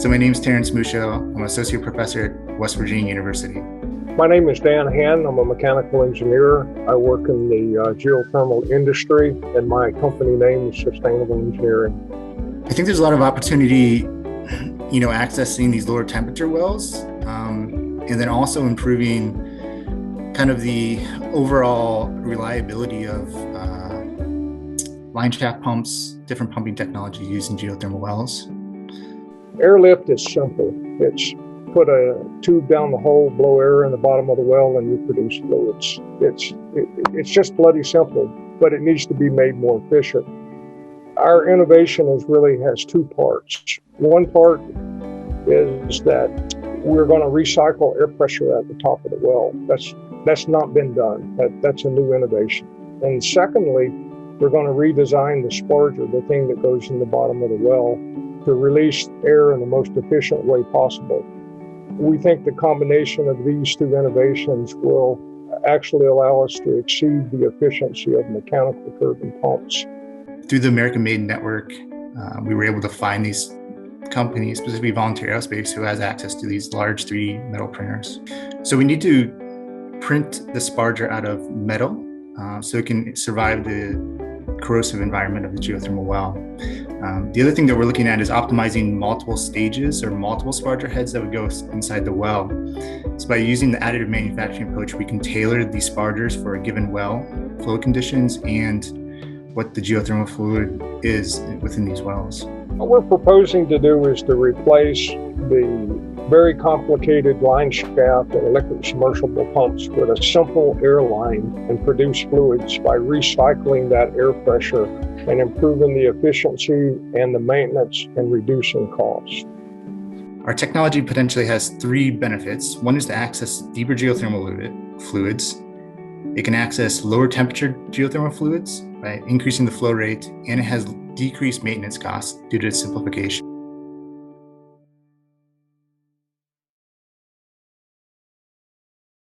So my name is Terrence Musho. I'm an associate professor at West Virginia University. My name is Dan Hann. I'm a mechanical engineer. I work in the geothermal industry, and my company name is Sustainable Engineering. I think there's a lot of opportunity, accessing these lower temperature wells, and then also improving kind of the overall reliability of line shaft pumps, different pumping technology used in geothermal wells. Airlift is simple. It's put a tube down the hole, blow air in the bottom of the well, and you produce fluids. It's just bloody simple, but it needs to be made more efficient. Our innovation has two parts. One part is that we're going to recycle air pressure at the top of the well. That's not been done. That's a new innovation. And secondly, we're going to redesign the sparger, the thing that goes in the bottom of the well, to release air in the most efficient way possible. We think the combination of these two innovations will actually allow us to exceed the efficiency of mechanical turbine pumps. Through the American Made Network, we were able to find these companies, specifically Volunteer Aerospace, who has access to these large 3D metal printers. So we need to print the sparger out of metal so it can survive the corrosive environment of the geothermal well. The other thing that we're looking at is optimizing multiple stages or multiple sparger heads that would go inside the well. So by using the additive manufacturing approach, we can tailor these spargers for a given well, flow conditions, and what the geothermal fluid is within these wells. What we're proposing to do is to replace the very complicated line shaft and electric submersible pumps with a simple air line and produce fluids by recycling that air pressure and improving the efficiency and the maintenance and reducing costs. Our technology potentially has three benefits. One is to access deeper geothermal fluids. It can access lower temperature geothermal fluids by increasing the flow rate, and it has decreased maintenance costs due to its simplification.